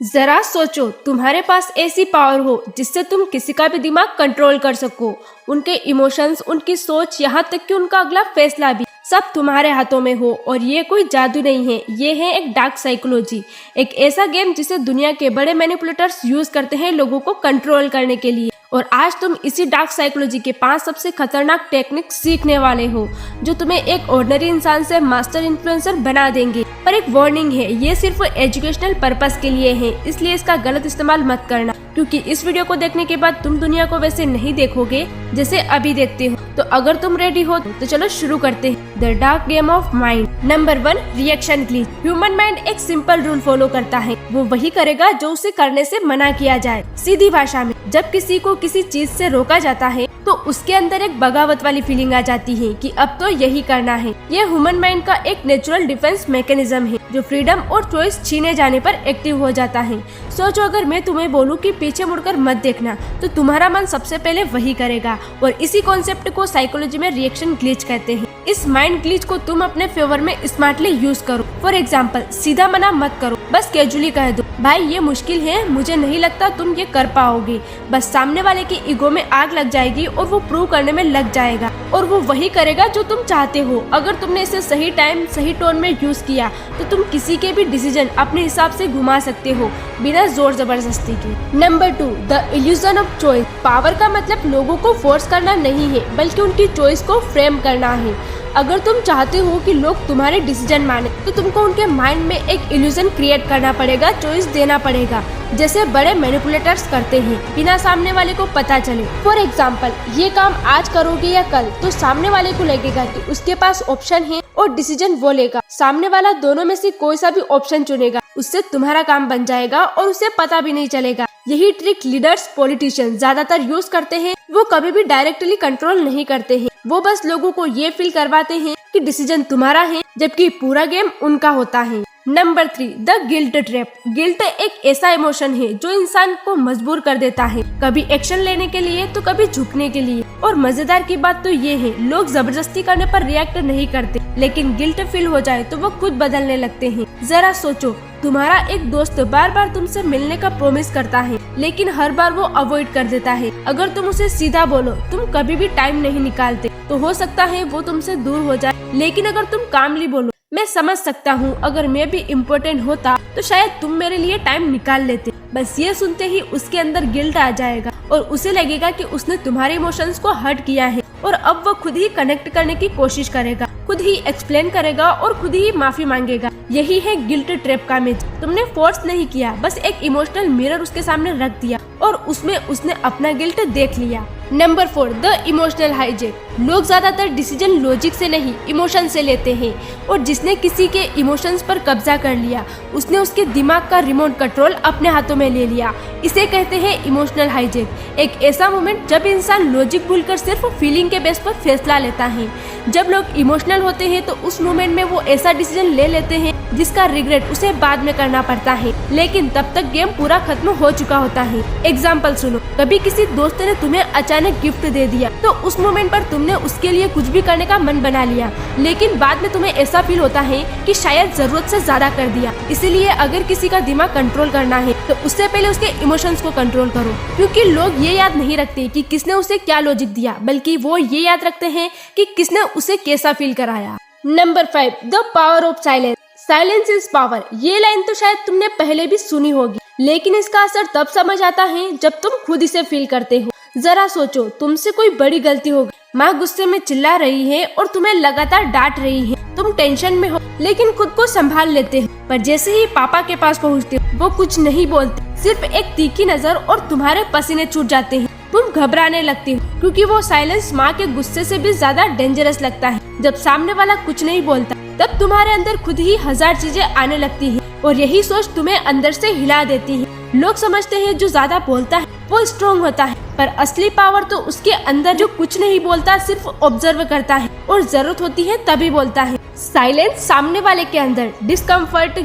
जरा सोचो, तुम्हारे पास ऐसी पावर हो जिससे तुम किसी का भी दिमाग कंट्रोल कर सको। उनके इमोशंस, उनकी सोच, यहाँ तक कि उनका अगला फैसला भी सब तुम्हारे हाथों में हो। और ये कोई जादू नहीं है, ये है एक डार्क साइकोलॉजी, एक ऐसा गेम जिसे दुनिया के बड़े मैनिपुलेटर्स यूज करते हैं लोगों को कंट्रोल करने के लिए। और आज तुम इसी डार्क साइकोलॉजी के 5 सबसे खतरनाक टेक्निक सीखने वाले हो जो तुम्हें एक ऑर्डिनरी इंसान से मास्टर इन्फ्लुएंसर बना देंगे। पर एक वार्निंग है, ये सिर्फ एजुकेशनल पर्पस के लिए है, इसलिए इसका गलत इस्तेमाल मत करना, क्योंकि इस वीडियो को देखने के बाद तुम दुनिया को वैसे नहीं देखोगे जैसे अभी देखते हो। तो अगर तुम रेडी हो तो चलो शुरू करते हैं। The dark game of mind. Number 1, reaction glitch. Human mind एक सिंपल रूल फॉलो करता है, वो वही करेगा जो उसे करने से मना किया जाए। सीधी भाषा में, जब किसी को किसी चीज से रोका जाता है तो उसके अंदर एक बगावत वाली फीलिंग आ जाती है कि अब तो यही करना है। ये ह्यूमन माइंड का एक नेचुरल डिफेंस मैकेनिज्म है जो फ्रीडम और चॉइस छीने जाने पर एक्टिव हो जाता है। सोचो, अगर मैं तुम्हें बोलूं कि पीछे मुड़कर मत देखना, तो तुम्हारा मन सबसे पहले वही करेगा। और इसी कॉन्सेप्ट को साइकोलॉजी में रिएक्शन ग्लिच कहते हैं। इस माइंड ग्लिच को तुम अपने फेवर में स्मार्टली यूज करो। फॉर एग्जाम्पल, सीधा मना मत करो, बस कैजुअली कह दो, भाई ये मुश्किल है, मुझे नहीं लगता तुम ये कर पाओगे। बस सामने वाले की ईगो में आग लग जाएगी और वो प्रूव करने में लग जाएगा और वो वही करेगा जो तुम चाहते हो। अगर तुमने इसे सही टाइम, सही टोन में यूज किया तो तुम किसी के भी डिसीजन अपने हिसाब से घुमा सकते हो बिना जोर जबरदस्ती के। Number 2, the illusion of choice. Power का मतलब लोगों को फोर्स करना नहीं है, बल्कि उनकी चॉइस को फ्रेम करना है। अगर तुम चाहते हो कि लोग तुम्हारे डिसीजन माने तो तुमको उनके माइंड में एक इल्यूजन क्रिएट करना पड़ेगा, चॉइस देना पड़ेगा, जैसे बड़े मैनिपुलेटर्स करते हैं, बिना सामने वाले को पता चले। फॉर एग्जाम्पल, ये काम आज करोगे या कल, तो सामने वाले को लगेगा कि उसके पास ऑप्शन है और डिसीजन वो लेगा। सामने वाला दोनों में से कोई सा भी ऑप्शन चुनेगा, उससे तुम्हारा काम बन जाएगा और उसे पता भी नहीं चलेगा। यही ट्रिक लीडर्स, पॉलिटिशियन ज्यादातर यूज करते हैं। वो कभी भी डायरेक्टली कंट्रोल नहीं करते हैं, वो बस लोगों को ये फील करवाते हैं कि डिसीजन तुम्हारा है, जबकि पूरा गेम उनका होता है। Number 3, the guilt trap. Guilt एक ऐसा इमोशन है जो इंसान को मजबूर कर देता है, कभी एक्शन लेने के लिए तो कभी झुकने के लिए। और मजेदार की बात तो ये है, लोग जबरदस्ती करने पर रिएक्ट नहीं करते, लेकिन गिल्ट फील हो जाए तो वो खुद बदलने लगते हैं। जरा सोचो, तुम्हारा एक दोस्त बार बार तुमसे मिलने का प्रॉमिस करता है, लेकिन हर बार वो अवॉइड कर देता है। अगर तुम उसे सीधा बोलो तुम कभी भी टाइम नहीं निकालते, तो हो सकता है वो तुमसे दूर हो जाए। लेकिन अगर तुम कामली बोलो, मैं समझ सकता हूँ, अगर मैं भी इम्पोर्टेंट होता तो शायद तुम मेरे लिए टाइम निकाल लेते। बस ये सुनते ही उसके अंदर गिल्ट आ जाएगा और उसे लगेगा कि उसने तुम्हारे इमोशंस को हर्ट किया है और अब वो खुद ही कनेक्ट करने की कोशिश करेगा, खुद ही एक्सप्लेन करेगा और खुद ही माफी मांगेगा। यही है गिल्ट ट्रैप का मैच। तुमने फोर्स नहीं किया, बस एक इमोशनल मिरर उसके सामने रख दिया और उसमें उसने अपना गिल्ट देख लिया। Number 4, the emotional hijack. लोग ज्यादातर डिसीजन लॉजिक से नहीं, इमोशन से लेते हैं, और जिसने किसी के इमोशंस पर कब्जा कर लिया, उसने उसके दिमाग का रिमोट कंट्रोल अपने हाथों में ले लिया। इसे कहते हैं इमोशनल हाईजैक। एक ऐसा मोमेंट जब इंसान लॉजिक भूलकर सिर्फ फीलिंग के बेस पर फैसला लेता है। जब लोग इमोशनल होते हैं तो उस मोमेंट में वो ऐसा डिसीजन ले लेते हैं जिसका रिग्रेट उसे बाद में करना पड़ता है, लेकिन तब तक गेम पूरा खत्म हो चुका होता है। एग्जाम्पल सुनो, कभी किसी दोस्त ने तुम्हें अचानक गिफ्ट दे दिया, तो उस मोमेंट पर तुमने उसके लिए कुछ भी करने का मन बना लिया, लेकिन बाद में तुम्हें ऐसा फील होता है कि शायद जरूरत से ज्यादा कर दिया। इसीलिए अगर किसी का दिमाग कंट्रोल करना है तो उससे पहले उसके इमोशंस को कंट्रोल करो, क्योंकि लोग ये याद नहीं रखते कि किसने उसे क्या लॉजिक दिया, बल्कि वो ये याद रखते हैं कि किसने उसे कैसा फील कराया। Number 5, the power of silence. Silence is power. ये लाइन तो शायद तुमने पहले भी सुनी होगी, लेकिन इसका असर तब समझ आता है जब तुम खुद इसे फील करते हो। जरा सोचो, तुमसे कोई बड़ी गलती हो गई, माँ गुस्से में चिल्ला रही है और तुम्हें लगातार डांट रही है। तुम टेंशन में हो लेकिन खुद को संभाल लेते हो, पर जैसे ही पापा के पास पहुँचते हो वो कुछ नहीं बोलते, सिर्फ एक तीखी नजर और तुम्हारे पसीने छूट जाते हैं। तुम घबराने लगती हो क्योंकि वो साइलेंस माँ के गुस्से से भी ज्यादा डेंजरस लगता है। जब सामने वाला कुछ नहीं बोलता तब तुम्हारे अंदर खुद ही 1000 चीजें आने लगती हैं और यही सोच तुम्हें अंदर से हिला देती है। लोग समझते हैं जो ज्यादा बोलता है वो स्ट्रॉन्ग होता है, पर असली पावर तो उसके अंदर जो कुछ नहीं बोलता, सिर्फ ऑब्जर्व करता है और जरूरत होती है तभी बोलता है। साइलेंस सामने वाले के अंदर discomfort,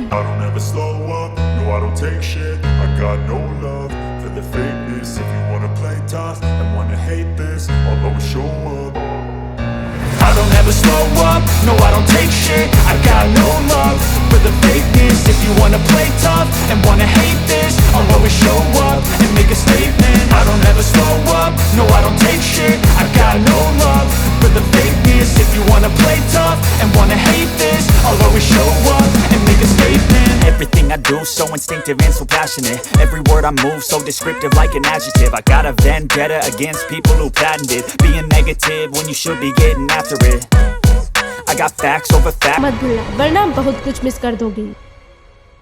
I don't ever slow up, no I don't take shit. I got no love for the fakeness. If you wanna play tough and wanna hate this, you wanna play tough and wanna hate this, I'll always show up and make a statement. Everything I do so instinctive and so passionate. Every word I move so descriptive like an adjective. I got a vendetta against people who patented being negative when you should be getting after it. I got facts over facts. मत भूलना वरना बहुत कुछ miss कर दोगी।